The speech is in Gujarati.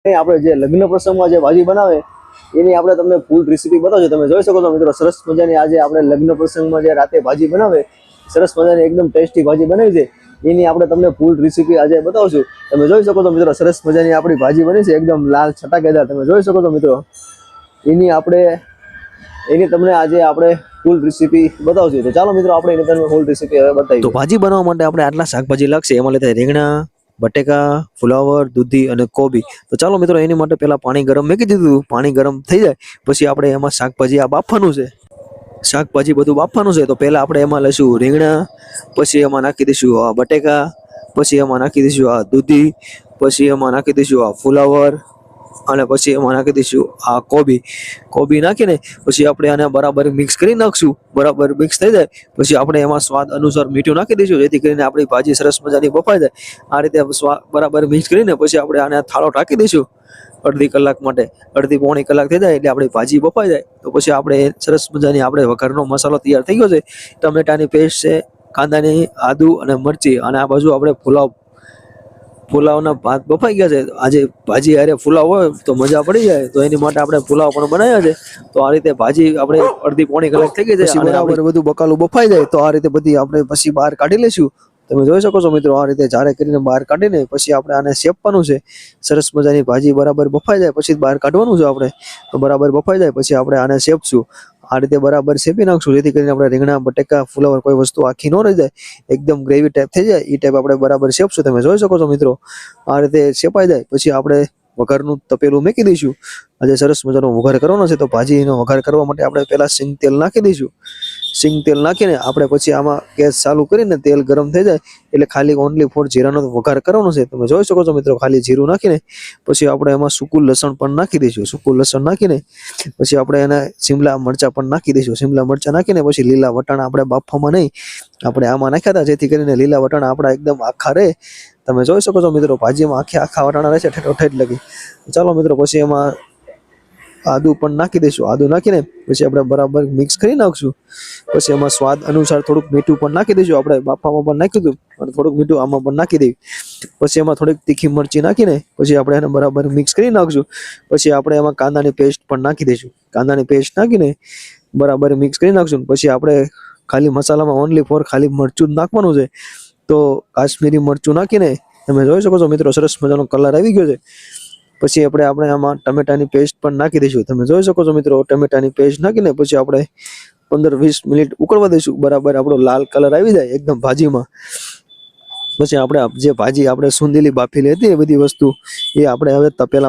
આપણે જે લગ્ન પ્રસંગમાં જે ભાજી બનાવે એની આપણે તમને ફૂલ રેસીપી બતાવજો। તમે જોઈ શકો છો મિત્રો, સરસ મજાની આજે આપણે લગ્ન પ્રસંગમાં જે રાતે ભાજી બનાવે, સરસ મજાની એકદમ ટેસ્ટી ભાજી બનાવી છે, એની આપણે તમને ફૂલ રેસીપી આજે બતાવશું। તમે જોઈ શકો છો મિત્રો, સરસ મજાની આપણી ભાજી બની છે, એકદમ લાલ છટાકેદાર। તમે જોઈ શકો છો મિત્રો, એની તમને આજે આપણે ફૂલ રેસીપી બતાવશું। તો ચાલો મિત્રો, આપણે એની તમને ફૂલ રેસીપી હવે બતાવીએ। તો ભાજી બનાવવા માટે આપણે આટલા શાકભાજી લાગશે, એમાં લેતા રીંગણા, બટેકા, ફુલાવર, દૂધી અને કોબી। તો ચાલો મિત્રો, એની માટે પહેલા પાણી ગરમ મૂકી દીધું। પાણી ગરમ થઈ જાય પછી આપણે એમાં શાકભાજી આ બાફવાનું છે, શાકભાજી બધું બાફવાનું છે। તો પહેલા આપણે એમાં લઈશું રીંગણા, પછી એમાં નાખી દઈશું આ બટેકા, પછી એમાં નાખી દઈશું આ દૂધી, પછી એમાં નાખી દઈશું આ ફુલાવર, અને પછી એમાં નાખી દઈશું આ કોબી નાખીને પછી આપણે આને બરાબર મિક્સ કરી નાખશું। બરાબર મિક્સ થઈ જાય પછી આપણે એમાં સ્વાદ અનુસાર મીઠું નાખી દઈશું, જેથી કરીને આપણી ભાજી સરસ મજાની બફાઈ જાય। આ રીતે બરાબર મિક્સ કરીને પછી આપણે આને થાળો ઢાંકી દઈશું અડધી કલાક માટે। અડધી પોણી કલાક થઈ જાય એટલે આપણી ભાજી બફાઈ જાય તો પછી આપણે સરસ મજાની આપણે વઘારનો મસાલો તૈયાર થઈ ગયો છે। ટમેટાની પેસ્ટ છે, કાંદાની, આદુ અને મરચી, અને આ બાજુ આપણે પુલાવના ભાત બફાઈ ગયા છે। આજે ભાજી અરે પુલાવ હોય તો મજા પડી જાય, તો એની માટે આપણે પુલાવ પણ બનાવ્યા છે। તો આ રીતે ભાજી આપણે અડધી પોણી કલાક થઈ ગઈ છે, અને આપણે બધું બકાલું બફાઈ જાય તો આ રીતે બધી આપણે પછી બહાર કાઢી લઈશું। તમે જોઈ શકો છો મિત્રો, આ રીતે જારે કરીને બહાર કાઢીને પછી આપણે આને શેપવાનું છે। સરસ મજાની ભાજી બરાબર બફાઈ જાય પછી બહાર કાઢવાનું છે આપણે। તો બરાબર બફાઈ જાય પછી આપણે આને શેપશું। આ રીતે બરાબર શેપી નાખશું, જેથી કરીને આપણે રીંગણા, બટેકા, ફુલાવર કોઈ વસ્તુ આખી ન રહી જાય, એકદમ ગ્રેવી ટાઈપ થઈ જાય એ ટાઈપ આપણે બરાબર શેપશું। તમે જોઈ શકો છો મિત્રો, આ રીતે શેપાઈ જાય પછી આપણે વઘારનું તપેલું મૂકી દઈશું। આજે સરસ મજાનો વઘાર કરવાનો છે, તો ભાજીનો વઘાર કરવા માટે આપણે પહેલા સિંગ તેલ નાખી દઈશું। સિંગ તેલ નાખીને આપણે પછી આમાં ગેસ ચાલુ કરીને તેલ ગરમ થઈ જાય એટલે ખાલી ઓનલી ફોર જીરાનો વઘાર કરવાનો છે। તમે જોઈ શકો છો મિત્રો, ખાલી જીરું નાખીને પછી આપણે એમાં સૂકું લસણ પણ નાખી દઈશું। સૂકું લસણ નાખીને પછી આપણે એને શિમલા મરચાં પણ નાખી દઈશું। શિમલા મરચાં નાખીને પછી લીલા વટાણા આપણે બાફવામાં નહીં, આપણે આમાં નાખ્યા હતા, જેથી કરીને લીલા વટાણા આપણા એકદમ આખા રહે। તમે જોઈ શકો છો મિત્રો, ભાજીમાં આખા વટાણા રહેશે ઠેઠ લગી। ચાલો મિત્રો, પછી એમાં આદુ પણ નાખી દઈશું। આદુ નાખીને પછી આપણે બરાબર મિક્સ કરી નાખશું। પછી એમાં સ્વાદ અનુસાર થોડુંક મીઠું પણ નાખી દઈશું। આપણે બાફામાં પણ નાખ્યું હતું અને થોડુંક મીઠું આમાં પણ નાખી દઈએ। પછી એમાં થોડીક તીખી મરચી નાખીને પછી આપણે એને બરાબર મિક્સ કરી નાખશું। પછી આપણે એમાં કાંદાની પેસ્ટ પણ નાખી દઈશું। કાંદાની પેસ્ટ નાખીને બરાબર મિક્સ કરી નાખશું। પછી આપણે ખાલી મસાલામાં ઓનલી ફોર ખાલી મરચું જ નાખવાનું છે, તો કાશ્મીરી મરચું નાખીને તમે જોઈ શકો છો મિત્રો, સરસ મજાનો કલર આવી ગયો છે। પછી આપણે આમાં ટમેટાની પેસ્ટ પણ નાખી દઈશું। તમે જોઈ શકો છો મિત્રો, ટમેટાની પેસ્ટ નાખીને પછી આપણે 15-20 મિનિટ ઉકળવા દઈશું। બરાબર આપણો લાલ કલર આવી જાય એકદમ ભાજીમાં પછી આપણે જે ભાજી આપણે સુંદેલી બાફેલી હતી એ બધી વસ્તુ એ આપણે હવે તપેલા